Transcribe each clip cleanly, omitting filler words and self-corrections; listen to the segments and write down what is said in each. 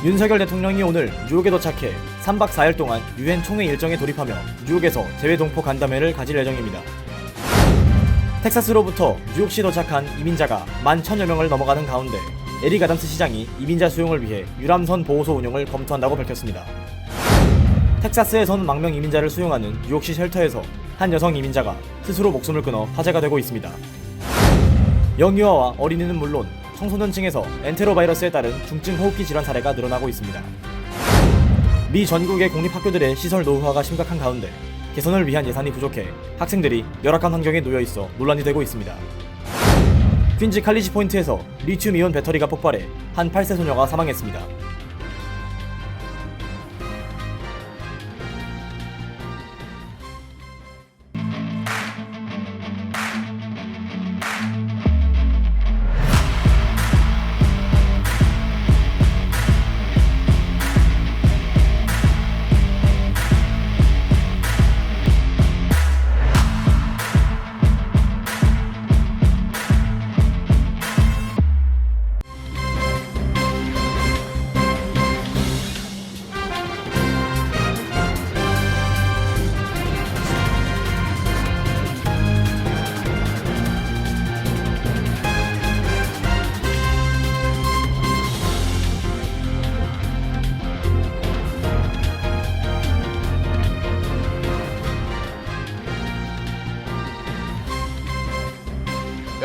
윤석열 대통령이 오늘 뉴욕에 도착해 3박 4일 동안 유엔 총회 일정에 돌입하며 뉴욕에서 재외동포 간담회를 가질 예정입니다. 텍사스로부터 뉴욕시 도착한 이민자가 11,000여 명을 넘어가는 가운데 에릭 아담스 시장이 이민자 수용을 위해 유람선 보호소 운영을 검토한다고 밝혔습니다. 텍사스에선 망명 이민자를 수용하는 뉴욕시 쉘터에서 한 여성 이민자가 스스로 목숨을 끊어 화제가 되고 있습니다. 영유아와 어린이는 물론 청소년층에서 엔테로바이러스에 따른 중증 호흡기 질환 사례가 늘어나고 있습니다. 미 전국의 공립학교들의 시설 노후화가 심각한 가운데 개선을 위한 예산이 부족해 학생들이 열악한 환경에 놓여 있어 논란이 되고 있습니다. 퀸즈 칼리지 포인트에서 리튬이온 배터리가 폭발해 한 8세 소녀가 사망했습니다.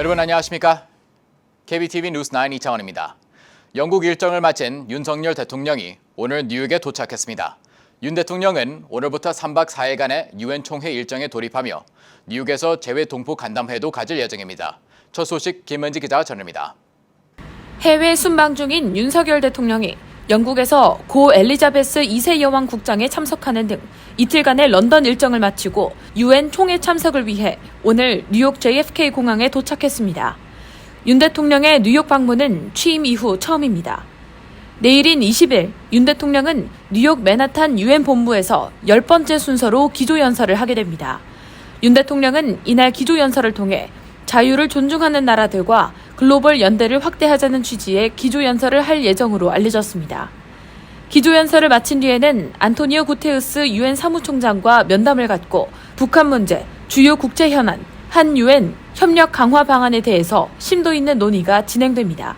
여러분 안녕하십니까? KBTV 뉴스9 이창원입니다. 영국 일정을 마친 윤석열 대통령이 오늘 뉴욕에 도착했습니다. 윤 대통령은 오늘부터 3박 4일간의 유엔 총회 일정에 돌입하며 뉴욕에서 재외동포 간담회도 가질 예정입니다. 첫 소식 김은지 기자가 전합니다. 해외 순방 중인 윤석열 대통령이 영국에서 고 엘리자베스 2세 여왕 국장에 참석하는 등 이틀간의 런던 일정을 마치고 유엔 총회 참석을 위해 오늘 뉴욕 JFK 공항에 도착했습니다. 윤 대통령의 뉴욕 방문은 취임 이후 처음입니다. 내일인 20일 윤 대통령은 뉴욕 맨하탄 유엔 본부에서 10번째 순서로 기조연설을 하게 됩니다. 윤 대통령은 이날 기조연설을 통해 자유를 존중하는 나라들과 글로벌 연대를 확대하자는 취지의 기조연설을 할 예정으로 알려졌습니다. 기조연설을 마친 뒤에는 안토니오 구테우스 유엔 사무총장과 면담을 갖고 북한 문제, 주요 국제 현안, 한유엔 협력 강화 방안에 대해서 심도 있는 논의가 진행됩니다.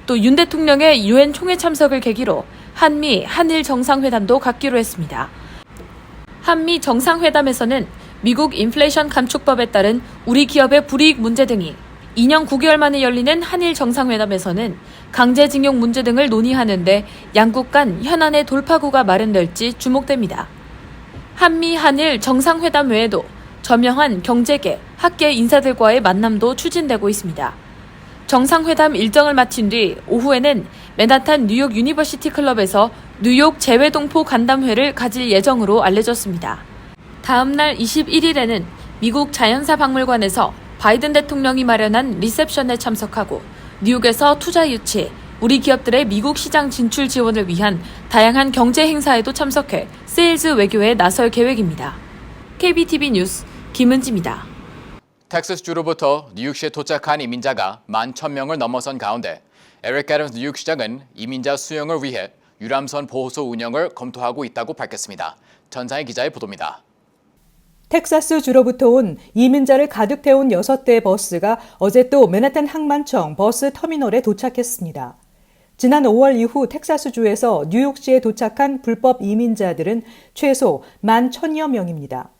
또 윤 대통령의 유엔 총회 참석을 계기로 한미, 한일 정상회담도 갖기로 했습니다. 한미 정상회담에서는 미국 인플레이션 감축법에 따른 우리 기업의 불이익 문제 등이 2년 9개월 만에 열리는 한일 정상회담에서는 강제징용 문제 등을 논의하는데 양국 간 현안의 돌파구가 마련될지 주목됩니다. 한미, 한일 정상회담 외에도 저명한 경제계, 학계 인사들과의 만남도 추진되고 있습니다. 정상회담 일정을 마친 뒤 오후에는 맨하탄 뉴욕 유니버시티 클럽에서 뉴욕 재외동포 간담회를 가질 예정으로 알려졌습니다. 다음 날 21일에는 미국 자연사 박물관에서 바이든 대통령이 마련한 리셉션에 참석하고 뉴욕에서 투자 유치, 우리 기업들의 미국 시장 진출 지원을 위한 다양한 경제 행사에도 참석해 세일즈 외교에 나설 계획입니다. KBTV 뉴스 김은지입니다. 텍사스주로부터 뉴욕시에 도착한 이민자가 11,000명을 넘어선 가운데 에릭 애덤스 뉴욕시장은 이민자 수용을 위해 유람선 보호소 운영을 검토하고 있다고 밝혔습니다. 전상희 기자의 보도입니다. 텍사스주로부터 온 이민자를 가득 태운 6대의 버스가 어제 또 맨하탄 항만청 버스 터미널에 도착했습니다. 지난 5월 이후 텍사스주에서 뉴욕시에 도착한 불법 이민자들은 최소 11,000여 명입니다.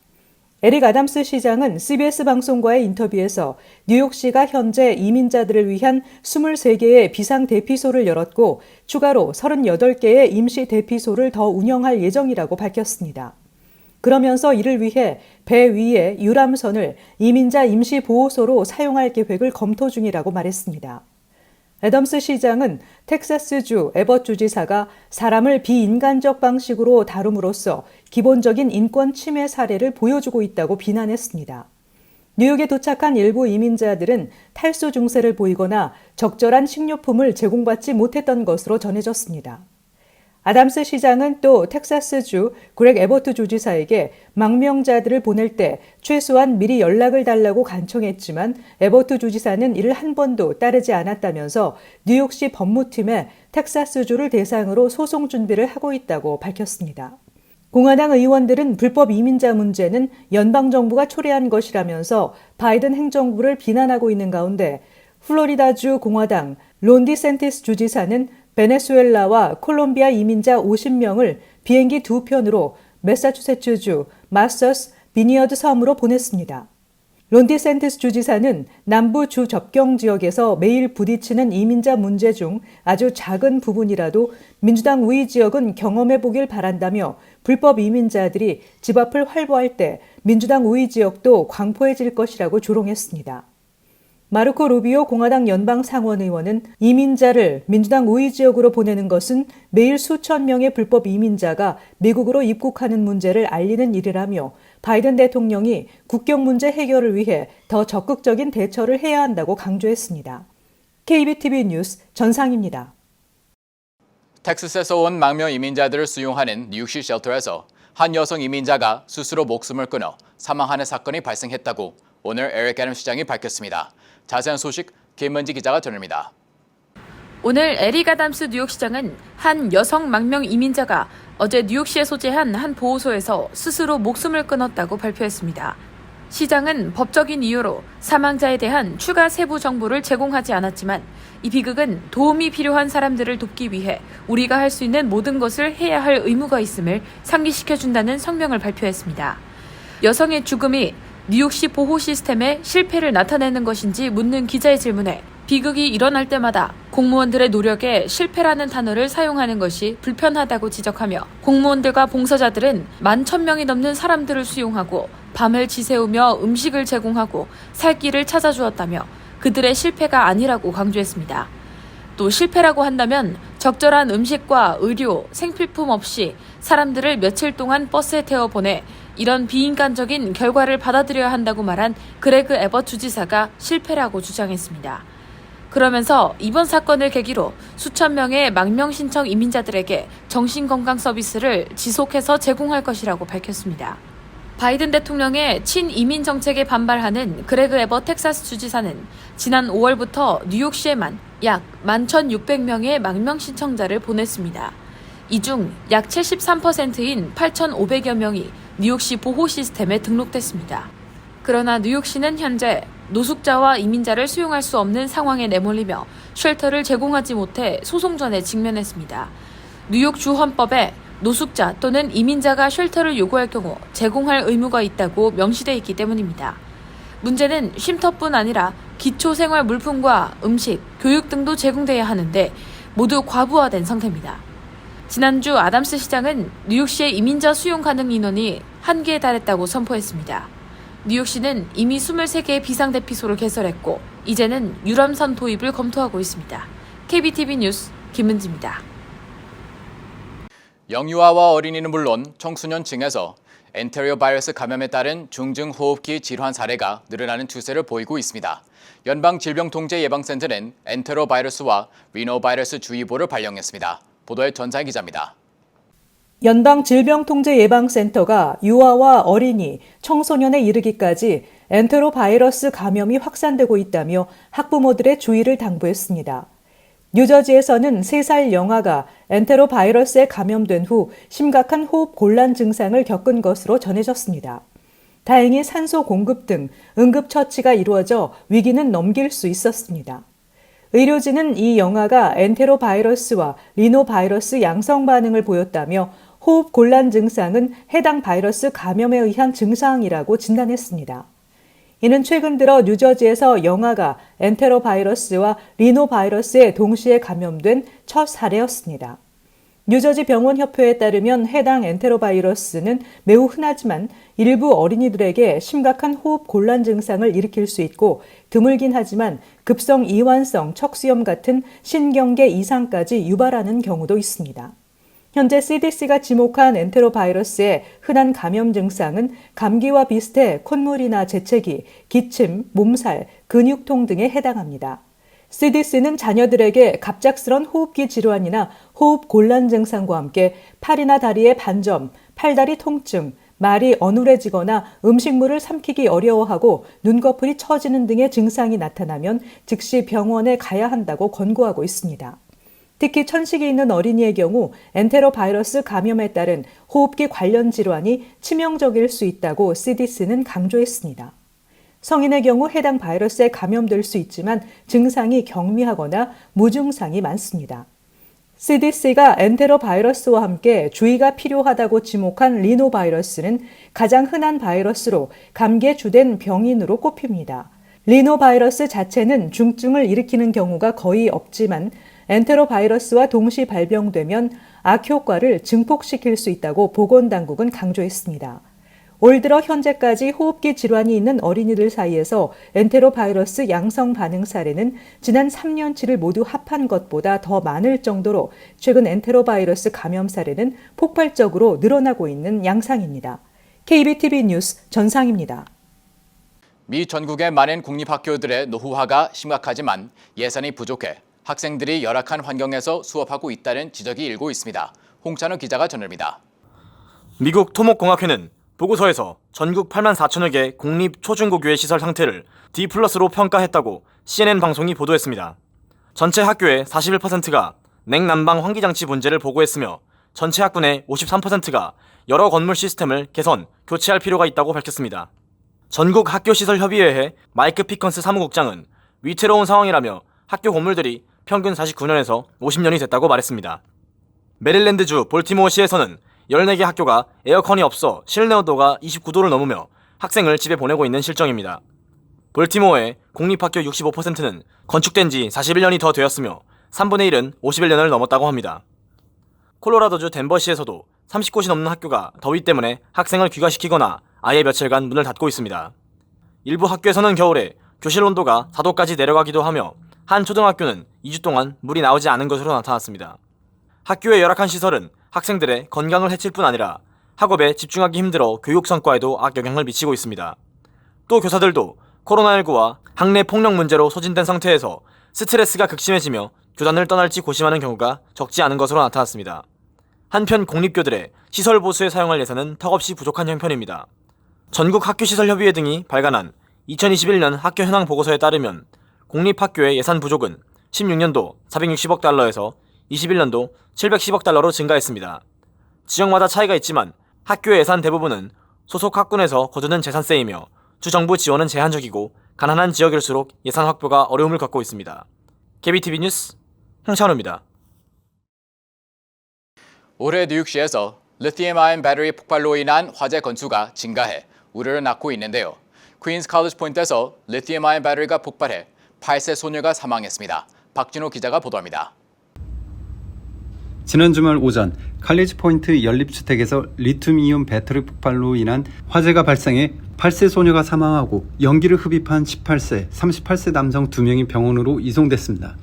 에릭 아담스 시장은 CBS 방송과의 인터뷰에서 뉴욕시가 현재 이민자들을 위한 23개의 비상대피소를 열었고 추가로 38개의 임시대피소를 더 운영할 예정이라고 밝혔습니다. 그러면서 이를 위해 배 위에 유람선을 이민자 임시보호소로 사용할 계획을 검토 중이라고 말했습니다. 애덤스 시장은 텍사스주 에벗 주지사가 사람을 비인간적 방식으로 다룸으로써 기본적인 인권 침해 사례를 보여주고 있다고 비난했습니다. 뉴욕에 도착한 일부 이민자들은 탈수 증세를 보이거나 적절한 식료품을 제공받지 못했던 것으로 전해졌습니다. 아담스 시장은 또 텍사스주 그렉 에버트 주지사에게 망명자들을 보낼 때 최소한 미리 연락을 달라고 간청했지만 에버트 주지사는 이를 한 번도 따르지 않았다면서 뉴욕시 법무팀에 텍사스주를 대상으로 소송 준비를 하고 있다고 밝혔습니다. 공화당 의원들은 불법 이민자 문제는 연방정부가 초래한 것이라면서 바이든 행정부를 비난하고 있는 가운데 플로리다주 공화당 론 디샌티스 주지사는 베네수엘라와 콜롬비아 이민자 50명을 비행기 2편으로 매사추세츠주 마서스 비니어드 섬으로 보냈습니다. 론 디샌티스 주지사는 남부 주 접경 지역에서 매일 부딪히는 이민자 문제 중 아주 작은 부분이라도 민주당 우위 지역은 경험해 보길 바란다며 불법 이민자들이 집 앞을 활보할 때 민주당 우위 지역도 광포해질 것이라고 조롱했습니다. 마르코 루비오 공화당 연방 상원의원은 이민자를 민주당 우위 지역으로 보내는 것은 매일 수천 명의 불법 이민자가 미국으로 입국하는 문제를 알리는 일이라며 바이든 대통령이 국경 문제 해결을 위해 더 적극적인 대처를 해야 한다고 강조했습니다. KBTV 뉴스 전상입니다. 텍사스에서 온 망명 이민자들을 수용하는 뉴욕시 쉘터에서 한 여성 이민자가 스스로 목숨을 끊어 사망하는 사건이 발생했다고 오늘 에릭 애덤스 시장이 밝혔습니다. 자세한 소식 김은지 기자가 전합니다. 오늘 에릭 애덤스 뉴욕시장은 한 여성 망명 이민자가 어제 뉴욕시에 소재한 한 보호소에서 스스로 목숨을 끊었다고 발표했습니다. 시장은 법적인 이유로 사망자에 대한 추가 세부 정보를 제공하지 않았지만 이 비극은 도움이 필요한 사람들을 돕기 위해 우리가 할 수 있는 모든 것을 해야 할 의무가 있음을 상기시켜준다는 성명을 발표했습니다. 여성의 죽음이 뉴욕시 보호 시스템의 실패를 나타내는 것인지 묻는 기자의 질문에 비극이 일어날 때마다 공무원들의 노력에 실패라는 단어를 사용하는 것이 불편하다고 지적하며 공무원들과 봉사자들은 11,000명이 넘는 사람들을 수용하고 밤을 지새우며 음식을 제공하고 살 길을 찾아주었다며 그들의 실패가 아니라고 강조했습니다. 또 실패라고 한다면 적절한 음식과 의료, 생필품 없이 사람들을 며칠 동안 버스에 태워 보내 이런 비인간적인 결과를 받아들여야 한다고 말한 그레그 에벗 주지사가 실패라고 주장했습니다. 그러면서 이번 사건을 계기로 수천 명의 망명 신청 이민자들에게 정신건강 서비스를 지속해서 제공할 것이라고 밝혔습니다. 바이든 대통령의 친이민 정책에 반발하는 그레그 에벗 텍사스 주지사는 지난 5월부터 뉴욕시에만 약 11,600명의 망명 신청자를 보냈습니다. 이 중 약 73%인 8,500여 명이 뉴욕시 보호 시스템에 등록됐습니다. 그러나 뉴욕시는 현재 노숙자와 이민자를 수용할 수 없는 상황에 내몰리며 쉘터를 제공하지 못해 소송전에 직면했습니다. 뉴욕 주 헌법에 노숙자 또는 이민자가 쉘터를 요구할 경우 제공할 의무가 있다고 명시되어 있기 때문입니다. 문제는 쉼터뿐 아니라 기초생활 물품과 음식, 교육 등도 제공돼야 하는데 모두 과부하된 상태입니다. 지난주 아담스 시장은 뉴욕시의 이민자 수용 가능 인원이 한계에 달했다고 선포했습니다. 뉴욕시는 이미 23개의 비상대피소를 개설했고 이제는 유람선 도입을 검토하고 있습니다. KBTV 뉴스 김은지입니다. 영유아와 어린이는 물론 청소년층에서 엔테리오 바이러스 감염에 따른 중증호흡기 질환 사례가 늘어나는 추세를 보이고 있습니다. 연방질병통제예방센터는 엔테로 바이러스와 리노바이러스 주의보를 발령했습니다. 보도에 전사희 기자입니다. 연방질병통제예방센터가 유아와 어린이, 청소년에 이르기까지 엔테로바이러스 감염이 확산되고 있다며 학부모들의 주의를 당부했습니다. 뉴저지에서는 3살 영아가 엔테로바이러스에 감염된 후 심각한 호흡 곤란 증상을 겪은 것으로 전해졌습니다. 다행히 산소 공급 등 응급처치가 이루어져 위기는 넘길 수 있었습니다. 의료진은 이 영아가 엔테로바이러스와 리노바이러스 양성 반응을 보였다며 호흡 곤란 증상은 해당 바이러스 감염에 의한 증상이라고 진단했습니다. 이는 최근 들어 뉴저지에서 영아가 엔테로바이러스와 리노바이러스에 동시에 감염된 첫 사례였습니다. 뉴저지 병원협회에 따르면 해당 엔테로바이러스는 매우 흔하지만 일부 어린이들에게 심각한 호흡 곤란 증상을 일으킬 수 있고 드물긴 하지만 급성 이완성 척수염 같은 신경계 이상까지 유발하는 경우도 있습니다. 현재 CDC가 지목한 엔테로바이러스의 흔한 감염 증상은 감기와 비슷해 콧물이나 재채기, 기침, 몸살, 근육통 등에 해당합니다. CDC는 자녀들에게 갑작스런 호흡기 질환이나 호흡 곤란 증상과 함께 팔이나 다리의 반점, 팔다리 통증, 말이 어눌해지거나 음식물을 삼키기 어려워하고 눈꺼풀이 처지는 등의 증상이 나타나면 즉시 병원에 가야 한다고 권고하고 있습니다. 특히 천식이 있는 어린이의 경우 엔테로바이러스 감염에 따른 호흡기 관련 질환이 치명적일 수 있다고 CDC는 강조했습니다. 성인의 경우 해당 바이러스에 감염될 수 있지만 증상이 경미하거나 무증상이 많습니다. CDC가 엔테로바이러스와 함께 주의가 필요하다고 지목한 리노바이러스는 가장 흔한 바이러스로 감기에 주된 병인으로 꼽힙니다. 리노바이러스 자체는 중증을 일으키는 경우가 거의 없지만 엔테로바이러스와 동시 발병되면 악효과를 증폭시킬 수 있다고 보건당국은 강조했습니다. 올 들어 현재까지 호흡기 질환이 있는 어린이들 사이에서 엔테로바이러스 양성 반응 사례는 지난 3년치를 모두 합한 것보다 더 많을 정도로 최근 엔테로바이러스 감염 사례는 폭발적으로 늘어나고 있는 양상입니다. KBTV 뉴스 전상입니다. 미 전국의 많은 공립학교들의 노후화가 심각하지만 예산이 부족해 학생들이 열악한 환경에서 수업하고 있다는 지적이 일고 있습니다. 홍찬우 기자가 전합니다. 미국 토목공학회는 보고서에서 전국 8만 4천여 개 공립 초중고교의 시설 상태를 D+로 평가했다고 CNN 방송이 보도했습니다. 전체 학교의 41%가 냉난방 환기장치 문제를 보고했으며 전체 학군의 53%가 여러 건물 시스템을 개선, 교체할 필요가 있다고 밝혔습니다. 전국 학교시설협의회의 마이크 피컨스 사무국장은 위태로운 상황이라며 학교 건물들이 평균 49년에서 50년이 됐다고 말했습니다. 메릴랜드주 볼티모어시에서는 14개 학교가 에어컨이 없어 실내 온도가 29도를 넘으며 학생을 집에 보내고 있는 실정입니다. 볼티모어의 공립학교 65%는 건축된 지 41년이 더 되었으며 3분의 1은 51년을 넘었다고 합니다. 콜로라도주 덴버시에서도 30곳이 넘는 학교가 더위 때문에 학생을 귀가시키거나 아예 며칠간 문을 닫고 있습니다. 일부 학교에서는 겨울에 교실 온도가 4도까지 내려가기도 하며 한 초등학교는 2주 동안 물이 나오지 않은 것으로 나타났습니다. 학교의 열악한 시설은 학생들의 건강을 해칠 뿐 아니라 학업에 집중하기 힘들어 교육 성과에도 악영향을 미치고 있습니다. 또 교사들도 코로나19와 학내 폭력 문제로 소진된 상태에서 스트레스가 극심해지며 교단을 떠날지 고심하는 경우가 적지 않은 것으로 나타났습니다. 한편 공립교들의 시설 보수에 사용할 예산은 턱없이 부족한 형편입니다. 전국 학교시설협의회 등이 발간한 2021년 학교 현황 보고서에 따르면 공립학교의 예산 부족은 16년도 460억 달러에서 21년도 710억 달러로 증가했습니다. 지역마다 차이가 있지만 학교의 예산 대부분은 소속 학군에서 거두는 재산세이며 주정부 지원은 제한적이고 가난한 지역일수록 예산 확보가 어려움을 겪고 있습니다. KBTV 뉴스 홍찬우입니다. 올해 뉴욕시에서 리튬아이온 배터리 폭발로 인한 화재 건수가 증가해 우려를 낳고 있는데요. 퀸스 칼리지 포인트에서 리튬아이온 배터리가 폭발해 8세 소녀가 사망했습니다. 박진호 기자가 보도합니다. 지난 주말 오전 칼리지 포인트 연립주택에서 리튬이온 배터리 폭발로 인한 화재가 발생해 8세 소녀가 사망하고 연기를 흡입한 18세, 38세 남성 2명이 병원으로 이송됐습니다.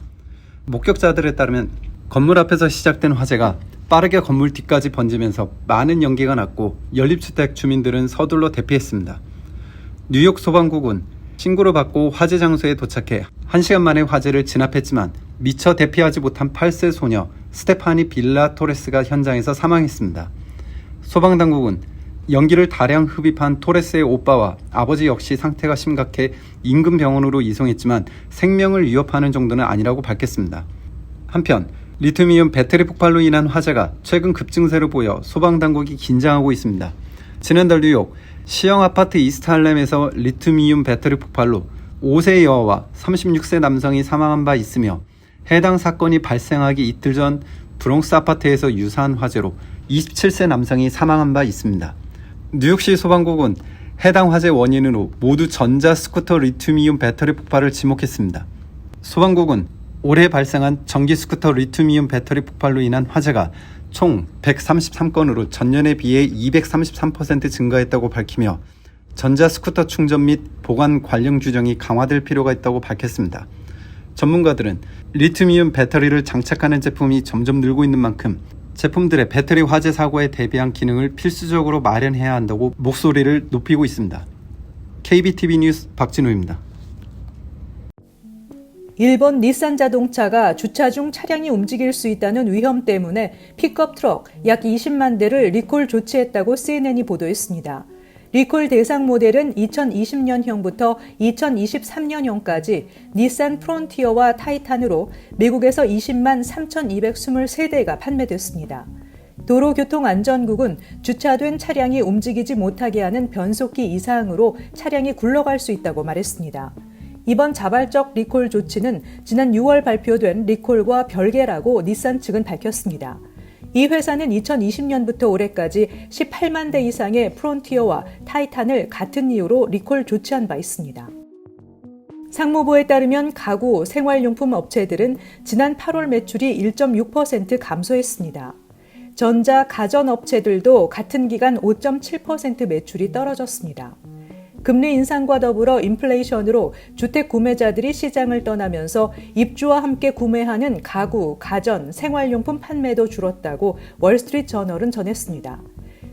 목격자들에 따르면 건물 앞에서 시작된 화재가 빠르게 건물 뒤까지 번지면서 많은 연기가 났고 연립주택 주민들은 서둘러 대피했습니다. 뉴욕 소방국은 신고를 받고 화재 장소에 도착해 1시간 만에 화재를 진압했지만 미처 대피하지 못한 8세 소녀 스테파니 빌라 토레스가 현장에서 사망했습니다. 소방당국은 연기를 다량 흡입한 토레스의 오빠와 아버지 역시 상태가 심각해 인근 병원으로 이송했지만 생명을 위협하는 정도는 아니라고 밝혔습니다. 한편 리튬이온 배터리 폭발로 인한 화재가 최근 급증세를 보여 소방당국이 긴장하고 있습니다. 지난달 뉴욕 시형 아파트 이스트 할렘에서 리튬이온 배터리 폭발로 5세 여아와 36세 남성이 사망한 바 있으며 해당 사건이 발생하기 이틀 전 브롱스 아파트에서 유사한 화재로 27세 남성이 사망한 바 있습니다. 뉴욕시 소방국은 해당 화재 원인으로 모두 전자 스쿠터 리튬이온 배터리 폭발을 지목했습니다. 소방국은 올해 발생한 전기 스쿠터 리튬이온 배터리 폭발로 인한 화재가 총 133건으로 전년에 비해 233% 증가했다고 밝히며 전자 스쿠터 충전 및 보관 관련 규정이 강화될 필요가 있다고 밝혔습니다. 전문가들은 리튬이온 배터리를 장착하는 제품이 점점 늘고 있는 만큼 제품들의 배터리 화재 사고에 대비한 기능을 필수적으로 마련해야 한다고 목소리를 높이고 있습니다. KBTV 뉴스 박진우입니다. 일본 닛산 자동차가 주차 중 차량이 움직일 수 있다는 위험 때문에 픽업 트럭 약 20만 대를 리콜 조치했다고 CNN이 보도했습니다. 리콜 대상 모델은 2020년형부터 2023년형까지 닛산 프론티어와 타이탄으로 미국에서 20만 3,223대가 판매됐습니다. 도로교통안전국은 주차된 차량이 움직이지 못하게 하는 변속기 이상으로 차량이 굴러갈 수 있다고 말했습니다. 이번 자발적 리콜 조치는 지난 6월 발표된 리콜과 별개라고 닛산 측은 밝혔습니다. 이 회사는 2020년부터 올해까지 18만 대 이상의 프론티어와 타이탄을 같은 이유로 리콜 조치한 바 있습니다. 상무부에 따르면 가구, 생활용품 업체들은 지난 8월 매출이 1.6% 감소했습니다. 전자, 가전업체들도 같은 기간 5.7% 매출이 떨어졌습니다. 금리 인상과 더불어 인플레이션으로 주택 구매자들이 시장을 떠나면서 입주와 함께 구매하는 가구, 가전, 생활용품 판매도 줄었다고 월스트리트저널은 전했습니다.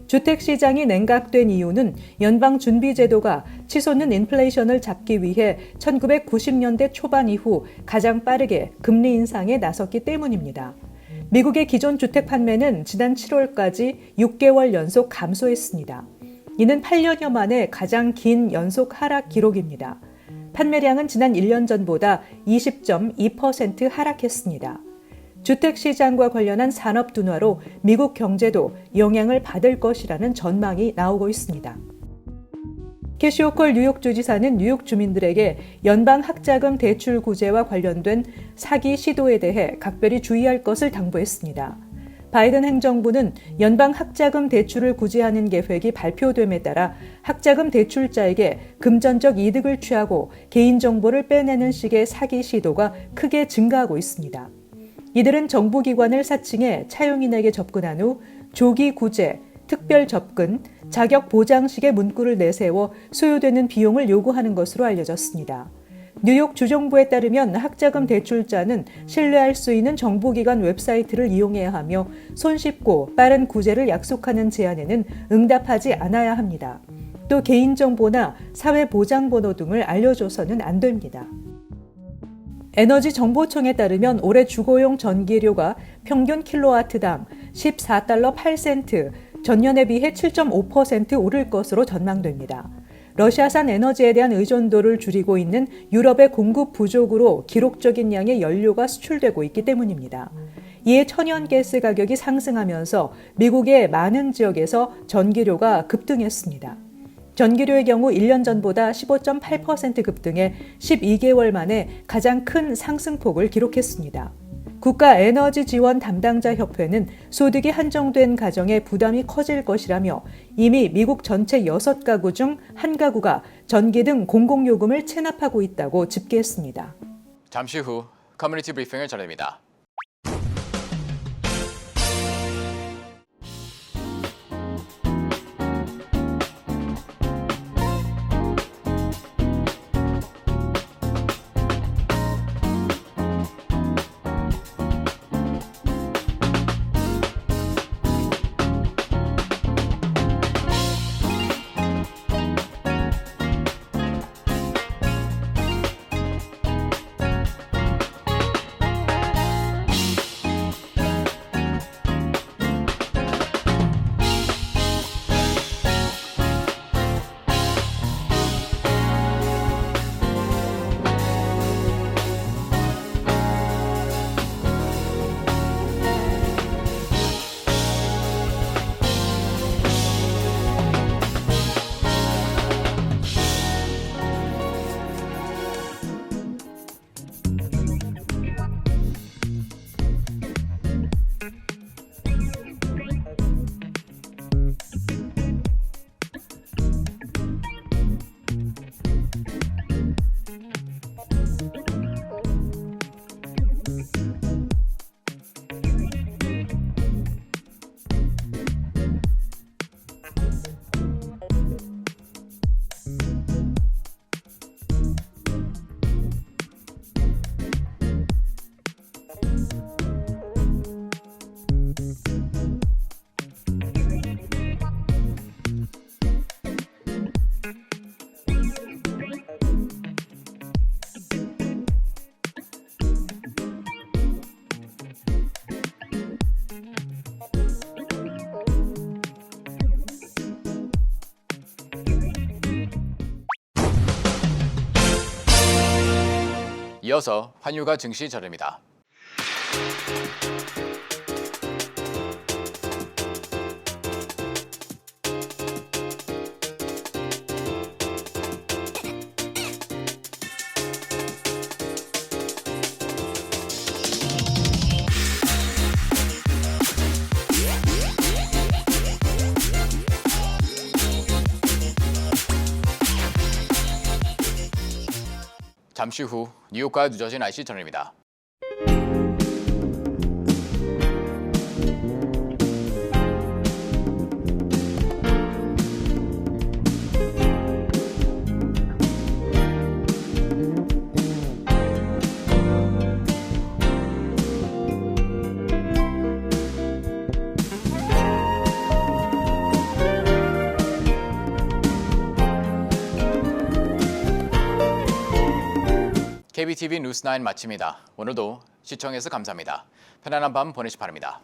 주택 시장이 냉각된 이유는 연방준비제도가 치솟는 인플레이션을 잡기 위해 1990년대 초반 이후 가장 빠르게 금리 인상에 나섰기 때문입니다. 미국의 기존 주택 판매는 지난 7월까지 6개월 연속 감소했습니다. 이는 8년여 만에 가장 긴 연속 하락 기록입니다. 판매량은 지난 1년 전보다 20.2% 하락했습니다. 주택시장과 관련한 산업 둔화로 미국 경제도 영향을 받을 것이라는 전망이 나오고 있습니다. 캐시 호컬 뉴욕 주지사는 뉴욕 주민들에게 연방 학자금 대출 구제와 관련된 사기 시도에 대해 각별히 주의할 것을 당부했습니다. 바이든 행정부는 연방 학자금 대출을 구제하는 계획이 발표됨에 따라 학자금 대출자에게 금전적 이득을 취하고 개인정보를 빼내는 식의 사기 시도가 크게 증가하고 있습니다. 이들은 정부기관을 사칭해 차용인에게 접근한 후 조기 구제, 특별 접근, 자격 보장식의 문구를 내세워 소요되는 비용을 요구하는 것으로 알려졌습니다. 뉴욕 주정부에 따르면 학자금 대출자는 신뢰할 수 있는 정부기관 웹사이트를 이용해야 하며 손쉽고 빠른 구제를 약속하는 제안에는 응답하지 않아야 합니다. 또 개인정보나 사회보장번호 등을 알려줘서는 안 됩니다. 에너지정보청에 따르면 올해 주거용 전기료가 평균 킬로와트당 14달러 8센트, 전년에 비해 7.5% 오를 것으로 전망됩니다. 러시아산 에너지에 대한 의존도를 줄이고 있는 유럽의 공급 부족으로 기록적인 양의 연료가 수출되고 있기 때문입니다. 이에 천연가스 가격이 상승하면서 미국의 많은 지역에서 전기료가 급등했습니다. 전기료의 경우 1년 전보다 15.8% 급등해 12개월 만에 가장 큰 상승폭을 기록했습니다. 국가에너지 지원 담당자 협회는 소득이 한정된 가정의 부담이 커질 것이라며 이미 미국 전체 6가구 중 1가구가 전기 등 공공요금을 체납하고 있다고 집계했습니다. 잠시 후 커뮤니티 브리핑을 전해드립니다. 이어서 환율과 증시 자료입니다. 잠시 후 뉴욕과 뉴저지 날씨 전해드립니다. KBTV 뉴스9 마칩니다. 오늘도 시청해서 감사합니다. 편안한 밤 보내시 바랍니다.